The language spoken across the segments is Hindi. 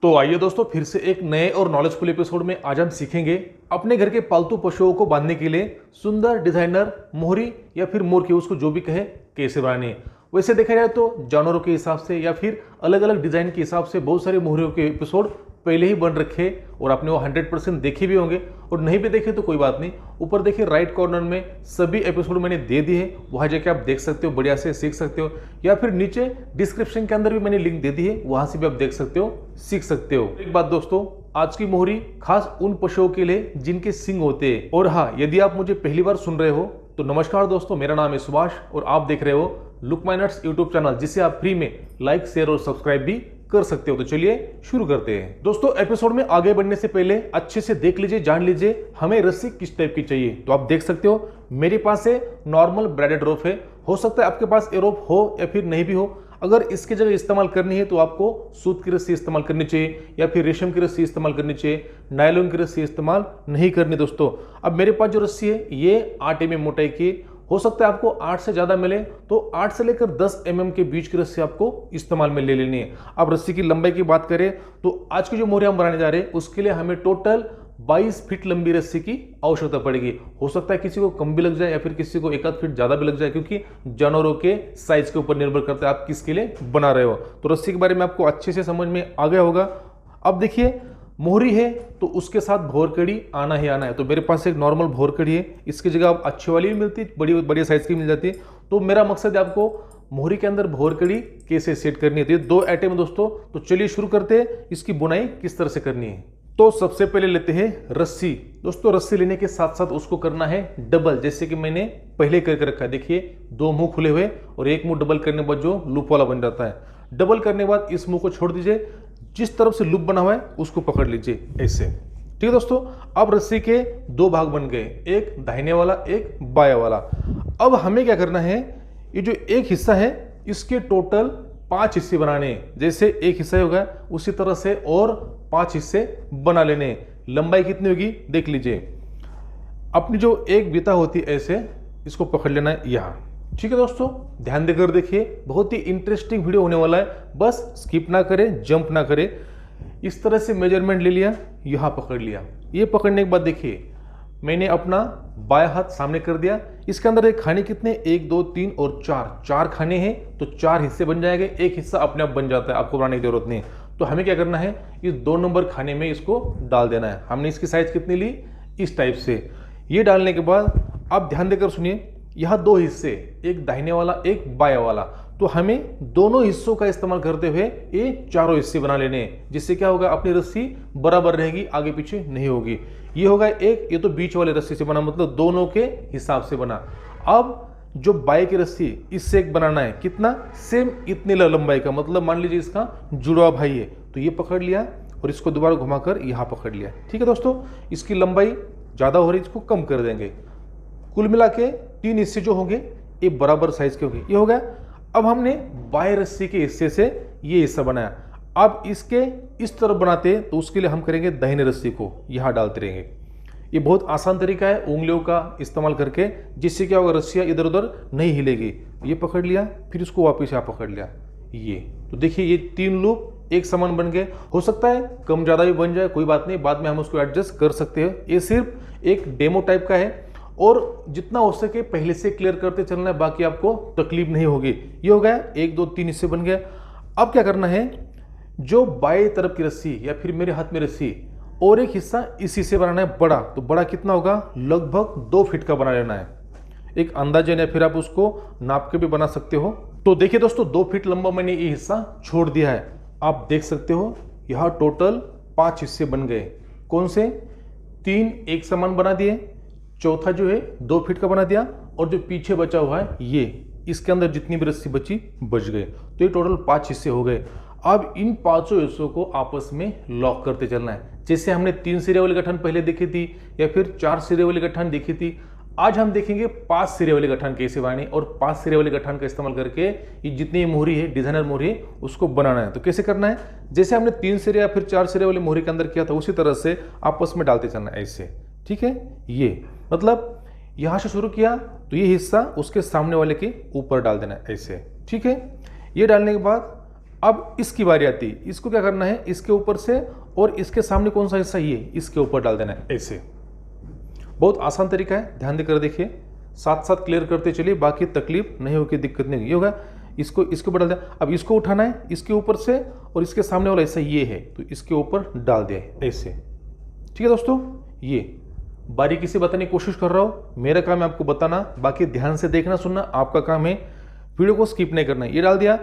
तो आइए दोस्तों, फिर से एक नए और नॉलेजफुल एपिसोड में आज हम सीखेंगे अपने घर के पालतू पशुओं को बांधने के लिए सुंदर डिजाइनर मोहरी या फिर मोर की, उसको जो भी कहे, कैसे बनानी है। वैसे देखा जाए तो जानवरों के हिसाब से या फिर अलग अलग डिजाइन के हिसाब से बहुत सारे मोहरियों के एपिसोड पहले ही बन रखे और आपने वो 100% देखे भी होंगे, और नहीं भी देखे तो कोई बात नहीं। ऊपर देखिए राइट कॉर्नर में सभी एपिसोड मैंने दे दिए हैं, वहां जाके आप देख सकते हो, बढ़िया से सीख सकते हो, या फिर नीचे डिस्क्रिप्शन के अंदर भी मैंने लिंक दे दी है, वहां से भी आप देख सकते हो, सीख सकते हो। एक बात दोस्तों, आज की मोहरी खास उन पशुओं के लिए जिनके सिंग होते हैं। और हाँ, यदि आप मुझे पहली बार सुन रहे हो तो नमस्कार दोस्तों, मेरा नाम है सुभाष और आप देख रहे हो look my nuts YouTube channel, जिसे आप फ्री में लाइक, शेयर और सब्सक्राइब भी कर सकते हो। तो चलिए शुरू करते हैं। दोस्तों, एपिसोड में आगे बढ़ने से पहले अच्छे से देख लीजिए, जान लीजिए हमें रस्सी किस टाइप की चाहिए। तो आप देख सकते हो मेरे पास है नॉर्मल ब्राइडेड रोप है। हो सकता है आपके पास ये रोप हो या फिर नहीं भी हो। अगर इसकी जगह इस्तेमाल करनी है तो आपको सूत की रस्सी इस्तेमाल करनी चाहिए या फिर रेशम की रस्सी इस्तेमाल करनी चाहिए, नायलॉन की रस्सी इस्तेमाल नहीं करनी। दोस्तों, अब मेरे पास जो रस्सी है ये 8 mm मोटाई की, हो सकता है आपको 8 से ज्यादा मिले तो 8 से लेकर 10 mm के बीच की रस्सी आपको इस्तेमाल में ले लेनी है। अब रस्सी की लंबाई की बात करें तो आज की जो मोहरी हम बनाने जा रहे हैं उसके लिए हमें टोटल 22 फीट लंबी रस्सी की आवश्यकता पड़ेगी। हो सकता है किसी को कम भी लग जाए या फिर किसी को 1 फीट ज्यादा भी लग जाए, क्योंकि जानवरों के साइज के ऊपर निर्भर करता है आप किसके लिए बना रहे हो। तो रस्सी के बारे में आपको अच्छे से समझ में आ गया होगा। अब देखिए, मोहरी है तो उसके साथ भोर कड़ी आना ही आना है। तो मेरे पास एक नॉर्मल भोर कड़ी है, इसकी जगह आप अच्छी वाली भी मिलती है, बड़ी बड़ी साइज की मिल जाती है। तो मेरा मकसद है आपको मोहरी के अंदर भोर कड़ी कैसे सेट करनी है। तो ये 2 आइटम दोस्तों। तो चलिए शुरू करते हैं, इसकी बुनाई किस तरह से करनी है। तो सबसे पहले लेते हैं रस्सी। दोस्तों, रस्सी लेने के साथ साथ उसको करना है डबल, जैसे कि मैंने पहले करके रखा है। देखिए 2 मुंह खुले हुए और एक मुंह डबल करने के बाद जो लूप वाला बन जाता है। डबल करने के बाद इस मुंह को छोड़ दीजिए, जिस तरफ से लूप बना हुआ है उसको पकड़ लीजिए ऐसे। ठीक है दोस्तों, अब रस्सी के 2 भाग बन गए, एक दाहिने वाला एक बायां वाला। अब हमें क्या करना है, ये जो एक हिस्सा है इसके टोटल 5 हिस्से बनाने हैं। जैसे एक हिस्सा होगा उसी तरह से और 5 हिस्से बना लेने हैं। लंबाई कितनी होगी देख लीजिए। अपनी जो एक बीता होती है ऐसे इसको पकड़ लेना है यहाँ। ठीक है दोस्तों, ध्यान देकर देखिए, बहुत ही इंटरेस्टिंग वीडियो होने वाला है, बस स्किप ना करें, जंप ना करें। इस तरह से मेजरमेंट ले लिया, यहाँ पकड़ लिया। ये पकड़ने के बाद देखिए मैंने अपना बायां हाथ सामने कर दिया। इसके अंदर एक खाने कितने, 1 2 3 और 4 खाने हैं, तो 4 हिस्से बन जाएंगे। एक हिस्सा अपने आप बन जाता है, आपको बनाने की जरूरत नहीं। तो हमें क्या करना है, इस 2 नंबर खाने में इसको डाल देना है। हमने इसकी साइज कितनी ली, इस टाइप से। ये डालने के बाद आप ध्यान देकर सुनिए, यहाँ 2 हिस्से, एक दाहिने वाला एक बायां वाला। तो हमें दोनों हिस्सों का इस्तेमाल करते हुए ये 4 हिस्से बना लेने हैं, जिससे क्या होगा, अपनी रस्सी बराबर रहेगी, आगे पीछे नहीं होगी। ये होगा एक, ये तो बीच वाले रस्सी से बना, मतलब दोनों के हिसाब से बना। अब जो बाएं की रस्सी, इससे एक बनाना है, कितना, सेम इतनी लंबाई का, मतलब मान लीजिए इसका जुड़वा भाई है, तो ये पकड़ लिया और इसको दोबारा घुमाकर यहाँ पकड़ लिया। ठीक है दोस्तों, इसकी लंबाई ज्यादा हो रही है, इसको कम कर देंगे। कुल मिला के 3 हिस्से जो होंगे ये बराबर साइज के होंगे। ये हो गया। अब हमने बाएं रस्सी के हिस्से से ये हिस्सा बनाया। अब इसके इस तरफ बनाते हैं तो उसके लिए हम करेंगे दाहिने रस्सी को यहाँ डालते रहेंगे। ये बहुत आसान तरीका है उंगलियों का इस्तेमाल करके, जिससे क्या होगा, रस्सियाँ इधर उधर नहीं हिलेगी। ये पकड़ लिया, फिर इसको वापस यहाँ पकड़ लिया। ये तो देखिए ये 3 लूप एक समान बन गए। हो सकता है कम ज़्यादा भी बन जाए, कोई बात नहीं, बाद में हम उसको एडजस्ट कर सकते हैं। ये सिर्फ एक डेमो टाइप का है और जितना हो सके पहले से क्लियर करते चलना है, बाकी आपको तकलीफ नहीं होगी। ये हो गया, 1 2 3 हिस्से बन गया। अब क्या करना है, जो बाएं तरफ की रस्सी या फिर मेरे हाथ में रस्सी और एक हिस्सा इसी से बनाना है बड़ा। तो बड़ा कितना होगा, लगभग 2 फीट का बना लेना है। एक अंदाजन, या फिर आप उसको नाप के भी बना सकते हो। तो देखिए दोस्तों, 2 फीट लंबा मैंने ये हिस्सा छोड़ दिया है। आप देख सकते हो यहाँ टोटल 5 हिस्से बन गए। कौन से, 3 एक समान बना दिए, चौथा जो है 2 फीट का बना दिया, और जो पीछे बचा हुआ है ये, इसके अंदर जितनी भी रस्सी बची बच गए। तो ये टोटल 5 हिस्से हो गए। अब इन 5 हिस्सों को आपस में लॉक करते चलना है। जैसे हमने 3 सिरे वाली गठान पहले देखी थी या फिर 4 सिरे वाली गठान देखी थी, आज हम देखेंगे 5 सिरे वाली गठान कैसे बनानी, और 5 सिरे वाली गठान का इस्तेमाल करके ये जितनी मोहरी है, डिजाइनर मोहरी है, उसको बनाना है। तो कैसे करना है, जैसे हमने 3 सिरे या फिर 4 सिरे वाली मोहरी के अंदर किया था उसी तरह से आपस में डालते चलना है ऐसे। ठीक है, ये मतलब यहां से शुरू किया तो ये हिस्सा उसके सामने वाले के ऊपर डाल देना है ऐसे। ठीक है, ये डालने के बाद अब इसकी बारी आती है, इसको क्या करना है, इसके ऊपर से और इसके सामने कौन सा हिस्सा, ये इसके ऊपर डाल देना है ऐसे। बहुत आसान तरीका है, ध्यान देकर देखिए, साथ साथ क्लियर करते चलिए, बाकी तकलीफ नहीं होगी, दिक्कत नहीं होगी। ये होगा, इसको इसके ऊपर डाल दिया। अब इसको उठाना है इसके ऊपर से और इसके सामने वाला ऐसा ये है तो इसके ऊपर डाल दिया ऐसे। ठीक है दोस्तों, ये बारीकी से बताने की कोशिश कर रहा हूं, मेरा काम है आपको बताना, बाकी ध्यान से देखना सुनना आपका काम है, वीडियो को स्किप नहीं करना है। ये डाल दिया।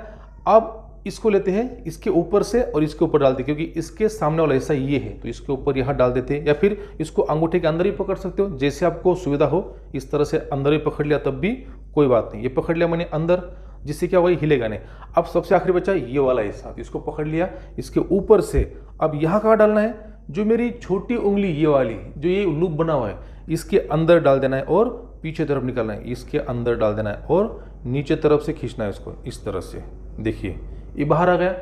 अब इसको लेते हैं इसके ऊपर से और इसके ऊपर डालते, क्योंकि इसके सामने वाला ऐसा ये है तो इसके ऊपर यहाँ डाल देते हैं, या फिर इसको अंगूठे के अंदर ही पकड़ सकते हो, जैसे आपको सुविधा हो। इस तरह से अंदर ही पकड़ लिया तब भी कोई बात नहीं, ये पकड़ लिया मैंने अंदर, जिससे क्या हुआ, हिलेगा नहीं। अब सबसे आखिरी बचा ये वाला हिस्सा, इसको पकड़ लिया इसके ऊपर से। अब यहाँ कहाँ डालना है, जो मेरी छोटी उंगली ये वाली, जो ये लूप बना हुआ है, इसके अंदर डाल देना है और पीछे तरफ निकालना है, इसके अंदर डाल देना है और नीचे तरफ से खींचना है इसको इस तरह से। देखिए ये बाहर आ गया।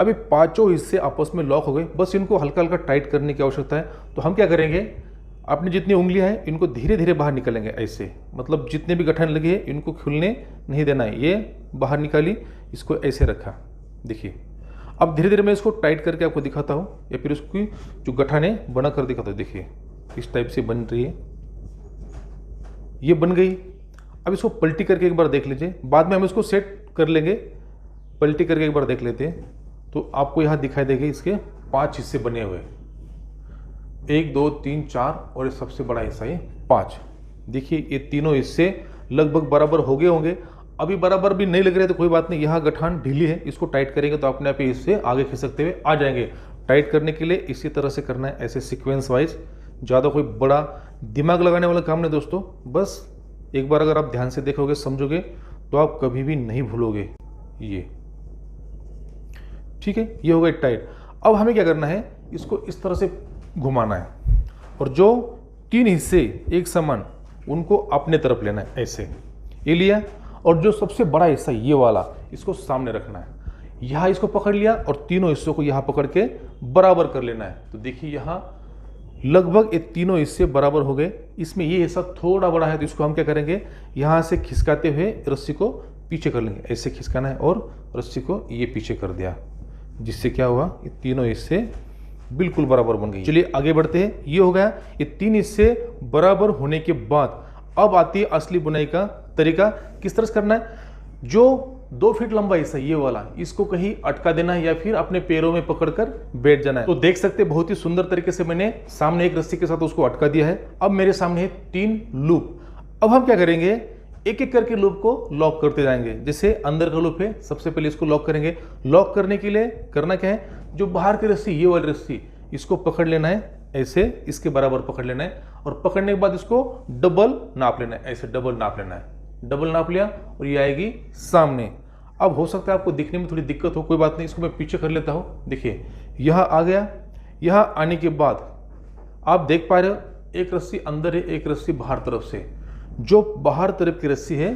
अभी पांचों हिस्से आपस में लॉक हो गए, बस इनको हल्का हल्का टाइट करने की आवश्यकता है। तो हम क्या करेंगे, अपनी जितनी उंगलियां हैं इनको धीरे धीरे बाहर निकालेंगे ऐसे, मतलब जितने भी गठन लगे हैं इनको खुलने नहीं देना है। ये बाहर निकाली, इसको ऐसे रखा। देखिए अब धीरे धीरे मैं इसको टाइट करके आपको दिखाता हूँ, या फिर उसकी जो गठन है बना कर दिखाता हूँ। देखिए इस टाइप से बन रही है, ये बन गई। अब इसको पलटी करके एक बार देख लीजिए, बाद में हम इसको सेट कर लेंगे। पलटी करके एक बार देख लेते हैं तो आपको यहाँ दिखाई देगा इसके 5 हिस्से बने हुए, 1 2 3 4 और ये सबसे बड़ा हिस्सा ये 5। देखिए ये तीनों हिस्से लगभग बराबर हो गए होंगे। अभी बराबर भी नहीं लग रहे तो कोई बात नहीं, यहाँ गठान ढीली है, इसको टाइट करेंगे तो अपने आप ही इससे आगे खिसकते हुए आ जाएंगे। टाइट करने के लिए इसी तरह से करना है, ऐसे सीक्वेंस वाइज, ज़्यादा कोई बड़ा दिमाग लगाने वाला काम नहीं दोस्तों। बस एक बार अगर आप ध्यान से देखोगे समझोगे तो आप कभी भी नहीं भूलोगे ये। ठीक है, ये हो गया टाइट। अब हमें क्या करना है, इसको इस तरह से घुमाना है और जो 3 हिस्से एक समान उनको अपने तरफ लेना है ऐसे, ये लिया। और जो सबसे बड़ा हिस्सा ये वाला, इसको सामने रखना है, यहाँ इसको पकड़ लिया और तीनों हिस्सों को यहाँ पकड़ के बराबर कर लेना है। तो देखिए यहाँ लगभग ये तीनों हिस्से बराबर हो गए। इसमें ये हिस्सा थोड़ा बड़ा है तो इसको हम क्या करेंगे, यहाँ से खिसकाते हुए रस्सी को पीछे कर लेंगे, ऐसे खिसकाना है और रस्सी को ये पीछे कर दिया, जिससे क्या हुआ, ये तीनों हिस्से बिल्कुल बराबर बन गए। चलिए आगे बढ़ते हैं। ये हो गया, ये 3 हिस्से बराबर होने के बाद अब आती है असली बुनाई का तरीका। किस तरह से करना है, जो 2 फीट लंबा हिस्सा ये वाला, इसको कहीं अटका देना है या फिर अपने पैरों में पकड़कर बैठ जाना है। तो देख सकते हैं बहुत ही सुंदर तरीके से मैंने सामने एक रस्सी के साथ उसको अटका दिया है। अब मेरे सामने है 3 लूप। अब हम क्या करेंगे, एक एक करके लूप को लॉक करते जाएंगे। जैसे अंदर का लूप है, सबसे पहले इसको लॉक करेंगे। लॉक करने के लिए करना क्या है, जो बाहर की रस्सी ये वाली रस्सी, इसको पकड़ लेना है ऐसे, इसके बराबर पकड़ लेना है और पकड़ने के बाद इसको डबल नाप लेना है, ऐसे डबल नाप लेना है। डबल नाप लिया और ये आएगी सामने। अब हो सकता है आपको दिखने में थोड़ी दिक्कत हो, कोई बात नहीं, इसको मैं पीछे कर लेता हूँ। देखिए यहाँ आ गया। यहाँ आने के बाद आप देख पा रहे हो, एक रस्सी अंदर है, एक रस्सी बाहर तरफ से। जो बाहर तरफ की रस्सी है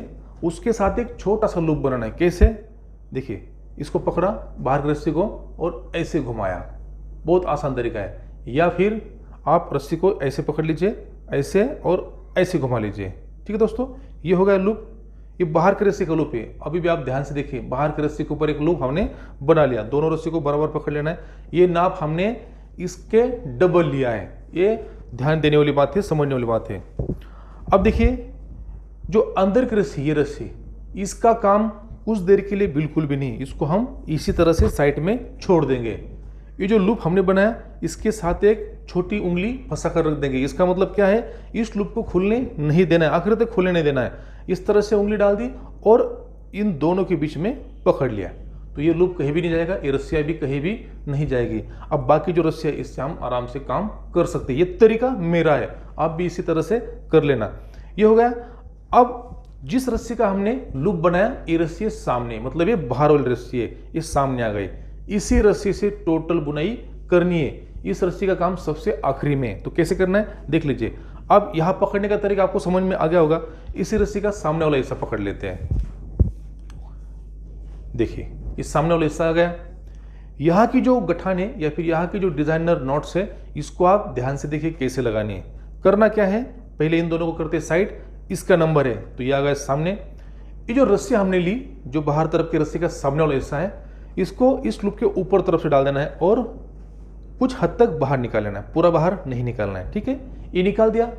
उसके साथ एक छोटा सा लूप बनाना है। कैसे, देखिए इसको पकड़ा बाहर की रस्सी को और ऐसे घुमाया, बहुत आसान तरीका है। या फिर आप रस्सी को ऐसे पकड़ लीजिए, ऐसे और ऐसे घुमा लीजिए। ठीक है दोस्तों, ये हो गया लूप। ये बाहर की रस्सी का लूप है। अभी भी आप ध्यान से देखिए, बाहर की रस्सी के ऊपर एक लूप हमने बना लिया। दोनों रस्सी को बराबर पकड़ लेना है। ये नाप हमने इसके डबल लिया है। ये ध्यान देने वाली बात है, समझने वाली बात है। अब देखिए जो अंदर की रस्सी, ये रस्सी, इसका काम कुछ देर के लिए बिल्कुल भी नहीं, इसको हम इसी तरह से साइड में छोड़ देंगे। ये जो लूप हमने बनाया इसके साथ एक छोटी उंगली फंसा कर रख देंगे। इसका मतलब क्या है, इस लूप को खुलने नहीं देना है, आखिर तक खुलने नहीं देना है। इस तरह से उंगली डाल दी और इन दोनों के बीच में पकड़ लिया, तो ये लूप कहीं भी नहीं जाएगा, ये रस्सियाँ भी कहीं भी नहीं जाएगी। अब बाकी जो रस्सियाँ, इससे हम आराम से काम कर सकते हैं। ये तरीका मेरा है, आप भी इसी तरह से कर लेना। ये हो गया। अब जिस रस्सी का हमने लूप बनाया, ये रस्सी सामने, मतलब ये बाहर वाली रस्सी है, ये सामने आ गई। इसी रस्सी से टोटल बुनाई करनी है। इस रस्सी का काम सबसे आखिरी में। तो कैसे करना है देख लीजिए। अब यहां पकड़ने का तरीका आपको समझ में आ गया होगा। इसी रस्सी का सामने वाला हिस्सा पकड़ लेते हैं। देखिए इस सामने वाला हिस्सा आ गया। यहाँ की जो गठान है या फिर यहाँ की जो डिजाइनर नॉट्स है, इसको आप ध्यान से देखिए कैसे लगानी है। करना क्या है, पहले इन दोनों को करते साइड, इसका नंबर है तो ये आ गया सामने। ये जो रस्सी हमने ली, जो बाहर तरफ की रस्सी का सामने वाला हिस्सा है, इसको इस लूप के ऊपर तरफ से डाल देना है और कुछ हद तक बाहर निकाल लेना है, पूरा बाहर नहीं निकालना है। ठीक है, ये निकाल दिया।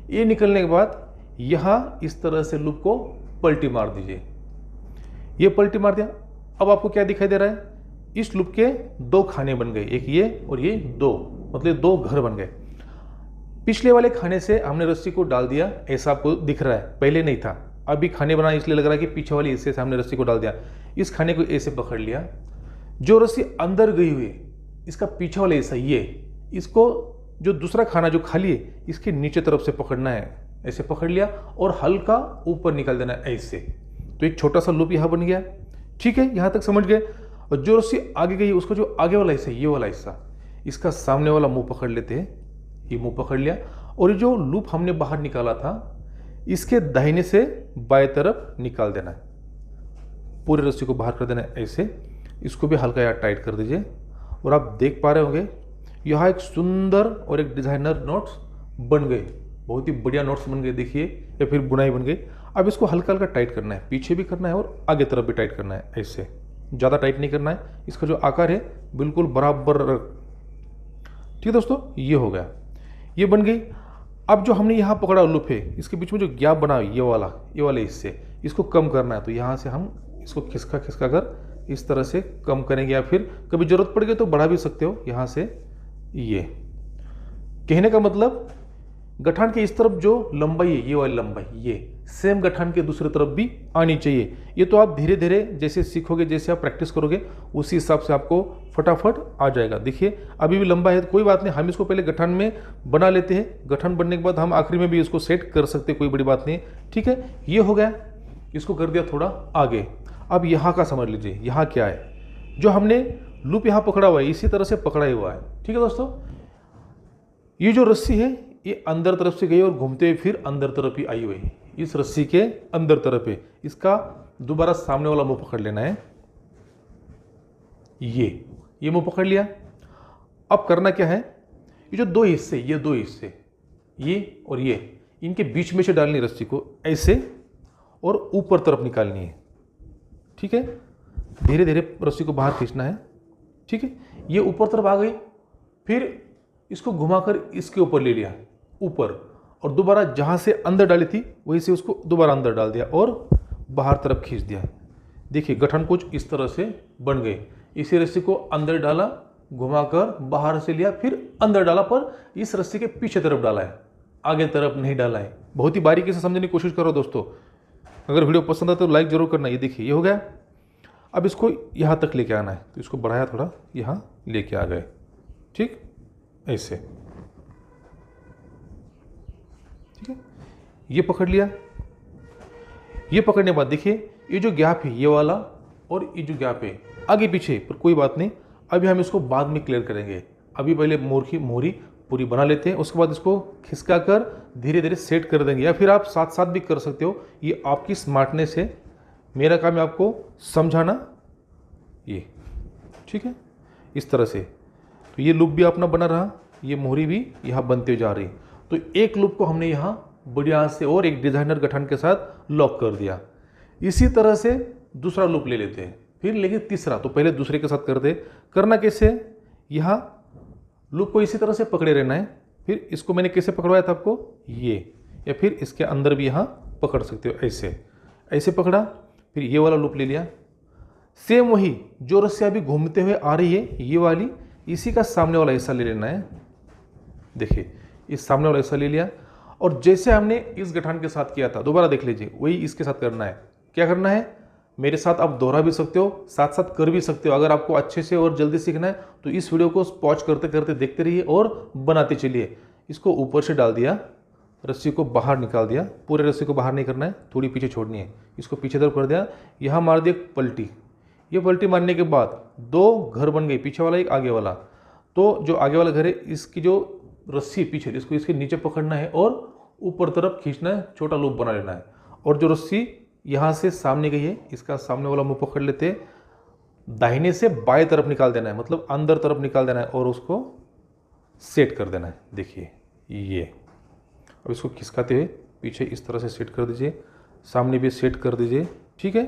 ये निकलने के बाद यहाँ इस तरह से लूप को पलटी मार दीजिए। ये पलटी मार दिया। अब आपको क्या दिखाई दे रहा है, इस लूप के दो खाने बन गए, एक ये और ये दो, मतलब दो घर बन गए। पिछले वाले खाने से हमने रस्सी को डाल दिया, ऐसा आपको दिख रहा है, पहले नहीं था। अभी खाने बनाना इसलिए लग रहा है कि पीछे वाले हिस्से से हमने रस्सी को डाल दिया। इस खाने को ऐसे पकड़ लिया, जो रस्सी अंदर गई हुई है इसका पीछे वाला हिस्सा ये, इसको जो दूसरा खाना जो खाली है इसके नीचे तरफ से पकड़ना है, ऐसे पकड़ लिया और हल्का ऊपर निकाल देना है ऐसे। तो एक छोटा सा लूप यहाँ बन गया। ठीक है, यहाँ तक समझ गए। और जो रस्सी आगे गई उसको जो आगे वाला हिस्सा, ये वाला हिस्सा, इसका सामने वाला मुंह पकड़ लेते हैं। ये मुंह पकड़ लिया और ये जो लूप हमने बाहर निकाला था इसके दाहिने से बाएं तरफ निकाल देना है, पूरे रस्सी को बाहर कर देना है ऐसे। इसको भी हल्का यहाँ टाइट कर दीजिए और आप देख पा रहे होंगे यहाँ एक सुंदर और एक डिजाइनर नोट्स बन गए, बहुत ही बढ़िया नोट्स बन गए, देखिए, या फिर बुनाई बन गई। अब इसको हल्का हल्का टाइट करना है, पीछे भी करना है और आगे तरफ भी टाइट करना है ऐसे, ज़्यादा टाइट नहीं करना है। इसका जो आकार है बिल्कुल बराबर। ठीक है दोस्तों, ये हो गया, ये बन गई। अब जो हमने यहाँ पकड़ा लूप है इसके बीच में जो गैप बना ये वाले हिस्से, इसको कम करना है। तो यहाँ से हम इसको खिसका खिसका कर इस तरह से कम करेंगे, या फिर कभी जरूरत पड़ गई तो बढ़ा भी सकते हो यहाँ से। ये कहने का मतलब गठान के इस तरफ जो लंबाई है, ये वाली लंबाई, ये सेम गठान के दूसरी तरफ भी आनी चाहिए। ये तो आप धीरे धीरे जैसे सीखोगे, जैसे आप प्रैक्टिस करोगे, उसी हिसाब से आपको फटाफट आ जाएगा। देखिए अभी भी लंबा है तो कोई बात नहीं, हम इसको पहले गठान में बना लेते हैं, गठान बनने के बाद हम आखिरी में भी इसको सेट कर सकते हैं, कोई बड़ी बात नहीं। ठीक है, ये हो गया, इसको कर दिया थोड़ा आगे। अब यहाँ का समझ लीजिए, यहाँ क्या है, जो हमने लूप यहाँ पकड़ा हुआ है इसी तरह से पकड़ा ही हुआ है। ठीक है दोस्तों, ये जो रस्सी है ये अंदर तरफ से गई और घूमते हुए फिर अंदर तरफ ही आई हुई है, इस रस्सी के अंदर तरफ है। इसका दोबारा सामने वाला मुंह पकड़ लेना है, ये मुंह पकड़ लिया। अब करना क्या है, ये जो दो हिस्से, ये दो हिस्से, ये और ये, इनके बीच में से डालनी रस्सी को ऐसे और ऊपर तरफ निकालनी है। ठीक है, धीरे धीरे रस्सी को बाहर खींचना है। ठीक है, ये ऊपर तरफ आ गई, फिर इसको घुमाकर इसके ऊपर ले लिया ऊपर, और दोबारा जहाँ से अंदर डाली थी वहीं से उसको दोबारा अंदर डाल दिया और बाहर तरफ खींच दिया। देखिए गठन कुछ इस तरह से बन गए। इसी रस्सी को अंदर डाला, घुमाकर बाहर से लिया, फिर अंदर डाला, पर इस रस्सी के पीछे तरफ डाला है, आगे तरफ नहीं डाला है। बहुत ही बारीकी से समझने की कोशिश करो दोस्तों। अगर वीडियो पसंद आए तो लाइक जरूर करना। ये देखिए ये हो गया। अब इसको यहाँ तक लेके आना है, तो इसको बढ़ाया थोड़ा, यहाँ लेके आ गए। ठीक, ऐसे। ठीक है, ये पकड़ लिया। ये पकड़ने के बाद देखिए ये जो गैप है ये वाला और ये जो गैप है आगे पीछे, पर कोई बात नहीं, अभी हम इसको बाद में क्लियर करेंगे। अभी पहले मोहरी पूरी बना लेते हैं, उसके बाद इसको खिसका कर धीरे धीरे सेट कर देंगे, या फिर आप साथ साथ भी कर सकते हो, ये आपकी स्मार्टनेस है। मेरा काम है आपको समझाना। ये ठीक है, इस तरह से। तो ये लूप भी अपना बना रहा, ये मोहरी भी यहाँ बनते जा रही। तो एक लूप को हमने यहाँ बढ़िया से और एक डिजाइनर गठन के साथ लॉक कर दिया। इसी तरह से दूसरा लूप ले लेते हैं, फिर लेंगे तीसरा। तो पहले दूसरे के साथ कर दे। करना कैसे, यहाँ लूप को इसी तरह से पकड़े रहना है। फिर इसको मैंने कैसे पकड़वाया था आपको, ये, या फिर इसके अंदर भी यहाँ पकड़ सकते हो, ऐसे ऐसे पकड़ा। फिर ये वाला लूप ले लिया, सेम वही जो रस्सी अभी घूमते हुए आ रही है ये वाली, इसी का सामने वाला हिस्सा ले लेना है। देखिए इस सामने वाला हिस्सा ले लिया, और जैसे हमने इस गठान के साथ किया था, दोबारा देख लीजिए, वही इसके साथ करना है। क्या करना है, मेरे साथ आप दोहरा भी सकते हो, साथ साथ कर भी सकते हो। अगर आपको अच्छे से और जल्दी सीखना है तो इस वीडियो को पॉज करते करते देखते रहिए और बनाते चलिए। इसको ऊपर से डाल दिया, रस्सी को बाहर निकाल दिया, पूरे रस्सी को बाहर नहीं करना है, थोड़ी पीछे छोड़नी है। इसको पीछे तरफ कर दिया, यहाँ मार दिया पलटी। ये पलटी मारने के बाद दो घर बन गए, पीछे वाला एक आगे वाला। तो जो आगे वाला घर है इसकी जो रस्सी पीछे, इसको इसके नीचे पकड़ना है और ऊपर तरफ खींचना है, छोटा लूप बना लेना है। और जो रस्सी यहाँ से सामने गई है इसका सामने वाला मुंह पकड़ लेते, दाहिने से बाएं तरफ निकाल देना है, मतलब अंदर तरफ निकाल देना है, और उसको सेट कर देना है। देखिए ये, अब इसको खिसकाते हुए पीछे इस तरह से सेट कर दीजिए, सामने भी सेट कर दीजिए। ठीक है,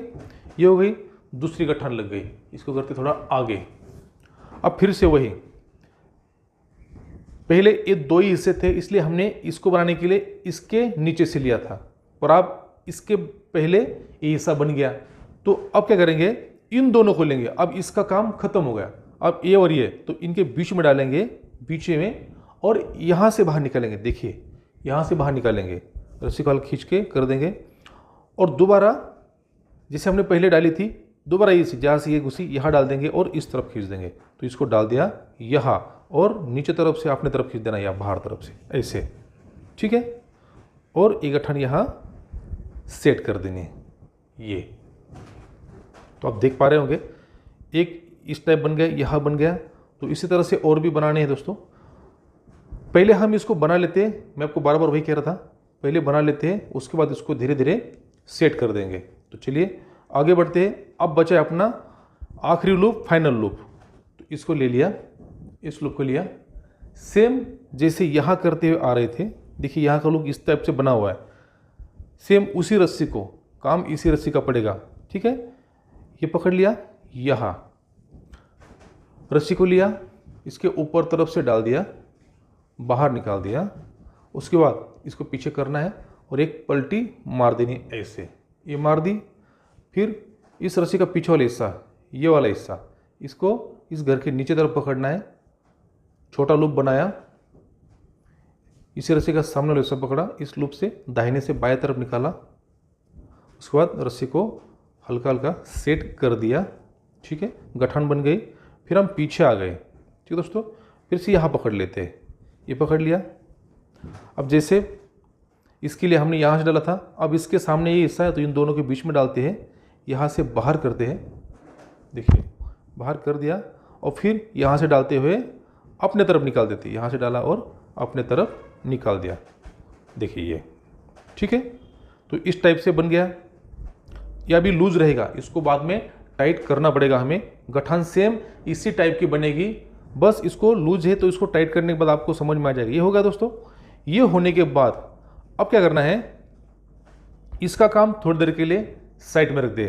ये हो गई। दूसरी गठान लग गई, इसको करते थोड़ा आगे। अब फिर से वही, पहले ये दो ही हिस्से थे इसलिए हमने इसको बनाने के लिए इसके नीचे से लिया था, और अब इसके पहले ये हिस्सा बन गया। तो अब क्या करेंगे, इन दोनों को लेंगे, अब इसका काम खत्म हो गया। अब ये और ये तो इनके बीच में डालेंगे, बीच में, और यहाँ से बाहर निकालेंगे। देखिए यहाँ से बाहर निकालेंगे, रस्सी को हल्का खींच के कर देंगे, और दोबारा जैसे हमने पहले डाली थी दोबारा ये जहाँ से ये घुसी यहाँ डाल देंगे और इस तरफ खींच देंगे। तो इसको डाल दिया यहाँ, और नीचे तरफ से अपने तरफ खींच देना या बाहर तरफ से ऐसे, ठीक है। और एक गठान यहाँ सेट कर देनी है ये। तो आप देख पा रहे होंगे एक इस टाइप बन गया, यहाँ बन गया। तो इसी तरह से और भी बनाने हैं दोस्तों। पहले हम इसको बना लेते हैं, मैं आपको बार बार वही कह रहा था, पहले बना लेते हैं, उसके बाद इसको धीरे धीरे सेट कर देंगे। तो चलिए आगे बढ़ते हैं। अब बचा है अपना आखिरी लूप, फाइनल लूप। तो इसको ले लिया, इस लूप को लिया, सेम जैसे यहाँ करते हुए आ रहे थे। देखिए यहाँ का लूप इस टाइप से बना हुआ है, सेम उसी रस्सी को, काम इसी रस्सी का पड़ेगा, ठीक है। ये पकड़ लिया, यहाँ रस्सी को लिया, इसके ऊपर तरफ से डाल दिया, बाहर निकाल दिया। उसके बाद इसको पीछे करना है और एक पलटी मार देनी ऐसे, ये मार दी। फिर इस रस्सी का पीछे वाला हिस्सा, ये वाला हिस्सा, इसको इस घर के नीचे तरफ पकड़ना है। छोटा लूप बनाया, इसी रस्सी का सामने वाला हिस्सा पकड़ा, इस लूप से दाहिने से बाएं तरफ निकाला। उसके बाद रस्सी को हल्का हल्का सेट कर दिया, ठीक है, गठान बन गई। फिर हम पीछे आ गए, ठीक है दोस्तों। फिर से यहाँ पकड़ लेते हैं, ये पकड़ लिया। अब जैसे इसके लिए हमने यहाँ से डाला था, अब इसके सामने ये हिस्सा है तो इन दोनों के बीच में डालते हैं, यहाँ से बाहर करते हैं। देखिए बाहर कर दिया, और फिर यहाँ से डालते हुए अपने तरफ निकाल देते हैं। यहाँ से डाला और अपने तरफ निकाल दिया, देखिए ये, ठीक है। तो इस टाइप से बन गया। या भी लूज रहेगा, इसको बाद में टाइट करना पड़ेगा हमें। गठान सेम इसी टाइप की बनेगी, बस इसको लूज है तो इसको टाइट करने के बाद आपको समझ में आ जाएगा। ये होगा दोस्तों। ये होने के बाद अब क्या करना है, इसका काम थोड़ी देर के लिए साइड में रख दे।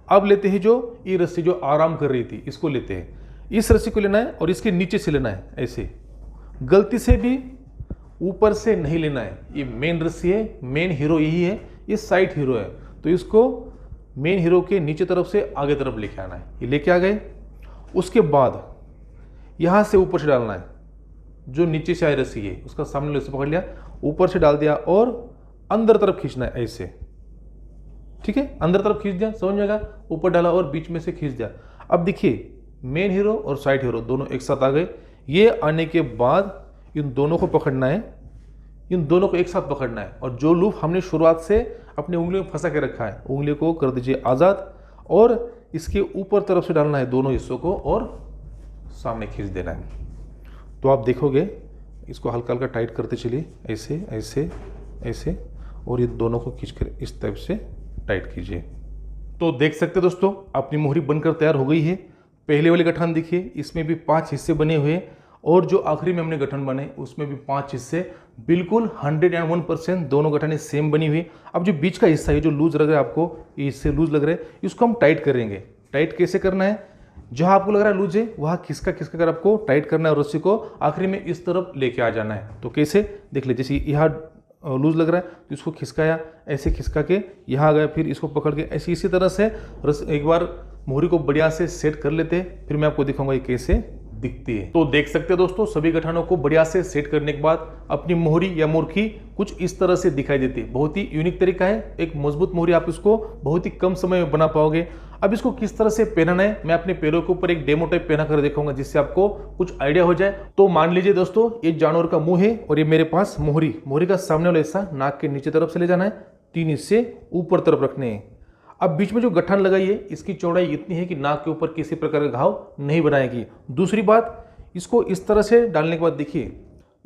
अब लेते हैं जो ये रस्सी जो आराम कर रही थी, इसको लेते हैं। इस रस्सी को लेना है और इसके नीचे से लेना है ऐसे, गलती से भी ऊपर से नहीं लेना है। ये मेन रस्सी है, मेन हीरो यही है, ये साइड हीरो है। तो इसको मेन हीरो के नीचे तरफ से आगे तरफ लेके आना है। ये लेके आ गए। उसके बाद यहाँ से ऊपर से डालना है, जो नीचे से आई रस्सी है उसका सामने रस्सी पकड़ लिया, ऊपर से डाल दिया और अंदर तरफ खींचना है ऐसे, ठीक है। अंदर तरफ खींच दिया, समझ में आएगा। ऊपर डाला और बीच में से खींच दिया। अब देखिए मेन हीरो और साइड हीरो दोनों एक साथ आ गए। ये आने के बाद इन दोनों को पकड़ना है, इन दोनों को एक साथ पकड़ना है, और जो लूप हमने शुरुआत से अपनी उंगलियों में फंसा के रखा है, उंगली को कर दीजिए आज़ाद, और इसके ऊपर तरफ से डालना है दोनों हिस्सों को और सामने खींच देना है। तो आप देखोगे इसको हल्का हल्का टाइट करते चलिए, ऐसे ऐसे ऐसे, और ये दोनों को खींचकर इस टाइप से टाइट कीजिए। तो देख सकते दोस्तों अपनी मोहरी बनकर तैयार हो गई है। पहले वाले गठान देखिए, इसमें भी 5 हिस्से बने हुए, और जो आखिरी में हमने गठन बनाए उसमें भी 5 हिस्से, बिल्कुल 101% दोनों गठाने सेम बनी हुई। अब जो बीच का हिस्सा है जो लूज लग रहा है आपको, ये इससे लूज लग रहा है, इसको हम टाइट करेंगे। टाइट कैसे करना है, जहां आपको लग रहा है लूज है वहां खिसका खिसका कर आपको टाइट करना है और रस्सी को आखिरी में इस तरफ लेके आ जाना है। तो कैसे देख लीजिए, जैसे यहाँ लूज लग रहा है तो इसको खिसकाया, ऐसे खिसका के यहाँ आ गया, फिर इसको पकड़ के ऐसे इसी तरह से एक बार मोहरी को बढ़िया से सेट कर लेते हैं, फिर मैं आपको दिखाऊंगा ये कैसे दिखती है। तो देख सकते हैं दोस्तों सभी गठानों को बढ़िया से सेट करने के बाद अपनी मोहरी या मुर्खी कुछ इस तरह से दिखाई देती है। बहुत ही यूनिक तरीका है, एक मजबूत मोहरी आप इसको बहुत ही कम समय में बना पाओगे। अब इसको किस तरह से पहनना है मैं अपने पैरों के ऊपर एक डेमो टाइप पहना कर दिखाऊंगा, जिससे आपको कुछ आइडिया हो जाए। तो मान लीजिए दोस्तों ये जानवर का मुंह है और ये मेरे पास मोहरी, मोहरी का सामने वाला हिस्सा नाक के नीचे तरफ से ले जाना है, 3 हिस्से ऊपर तरफ रखने हैं। अब बीच में जो गठान लगाई है इसकी चौड़ाई इतनी है कि नाक के ऊपर किसी प्रकार का घाव नहीं बनाएगी। दूसरी बात, इसको इस तरह से डालने के बाद देखिए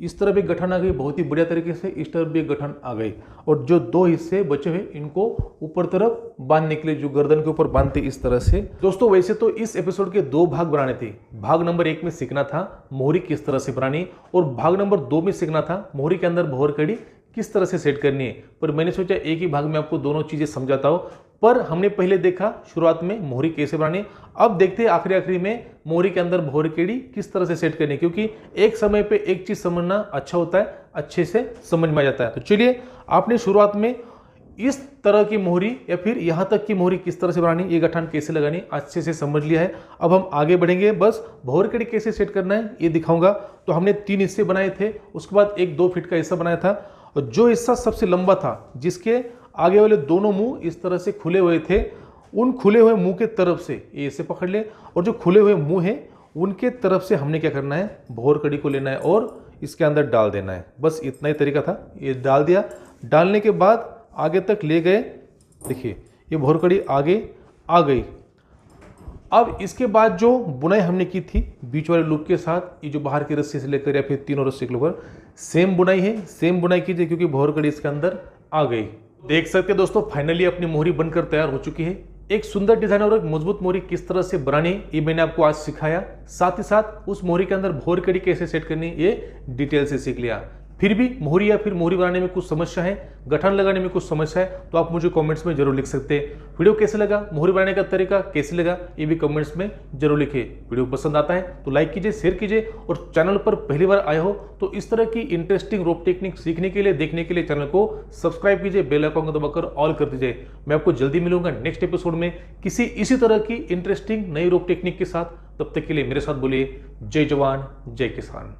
इस तरफ एक गठान आ गई, बहुत ही बढ़िया तरीके से, इस तरफ भी एक गठान आ गई, और जो 2 हिस्से बचे हुए इनको ऊपर तरफ बांधने के लिए जो गर्दन के ऊपर बांधते इस तरह से। दोस्तों वैसे तो इस एपिसोड के 2 भाग बनाने थे। भाग नंबर 1 में सीखना था मोहरी किस तरह से बनानी, और भाग नंबर 2 में सीखना था मोहरी के अंदर भौर कड़ी किस तरह से सेट करनी है। पर मैंने सोचा एक ही भाग में आपको दोनों चीजें समझाता हूँ। पर हमने पहले देखा शुरुआत में मोहरी कैसे बनानी, अब देखते हैं आखिरी में मोहरी के अंदर भोरकेड़ी किस तरह से सेट करनी, क्योंकि एक समय पे एक चीज समझना अच्छा होता है, अच्छे से समझ में आ जाता है। तो चलिए, आपने शुरुआत में इस तरह की मोहरी या फिर यहां तक की मोहरी किस तरह से बनानी, ये गठान कैसे लगानी अच्छे से समझ लिया है। अब हम आगे बढ़ेंगे, बस भोरकड़ी कैसे सेट करना है ये दिखाऊंगा। तो हमने 3 हिस्से बनाए थे, उसके बाद एक 2 फीट का हिस्सा बनाया था, और जो हिस्सा सबसे लंबा था, जिसके आगे वाले दोनों मुंह इस तरह से खुले हुए थे, उन खुले हुए मुंह के तरफ से ये इसे पकड़ ले, और जो खुले हुए मुंह है उनके तरफ से हमने क्या करना है, भोरकड़ी को लेना है और इसके अंदर डाल देना है। बस इतना ही तरीका था। ये डाल दिया, डालने के बाद आगे तक ले गए, देखिए ये भोरकड़ी आगे आ गई। अब इसके बाद जो बुनाई हमने की थी बीच वाले लूप के साथ, ये जो बाहर की रस्सी से लेकर या फिर तीनों रस्सी के लेकर सेम बुनाई है, सेम बुनाई कीजिए, क्योंकि भोरकड़ी इसके अंदर आ गई। देख सकते हैं दोस्तों, फाइनली अपनी मोहरी बनकर तैयार हो चुकी है। एक सुंदर डिजाइन और एक मजबूत मोहरी किस तरह से बनानी ये मैंने आपको आज सिखाया, साथ ही साथ उस मोहरी के अंदर भोरकड़ी कैसे सेट करनी ये डिटेल से सीख लिया। फिर भी मोहरी या फिर मोहरी बनाने में कुछ समस्या है, गठान लगाने में कुछ समस्या है, तो आप मुझे कमेंट्स में जरूर लिख सकते हैं। वीडियो कैसे लगा, मोहरी बनाने का तरीका कैसे लगा, ये भी कमेंट्स में जरूर लिखिए। वीडियो पसंद आता है तो लाइक कीजिए, शेयर कीजिए, और चैनल पर पहली बार आए हो तो इस तरह की इंटरेस्टिंग रोप टेक्निक सीखने के लिए, देखने के लिए चैनल को सब्सक्राइब कीजिए, बेल आइकन को दबाकर ऑल कर दीजिए। मैं आपको जल्दी मिलूंगा नेक्स्ट एपिसोड में किसी इसी तरह की इंटरेस्टिंग नई रोप टेक्निक के साथ। तब तक के लिए मेरे साथ बोलिए जय जवान जय किसान।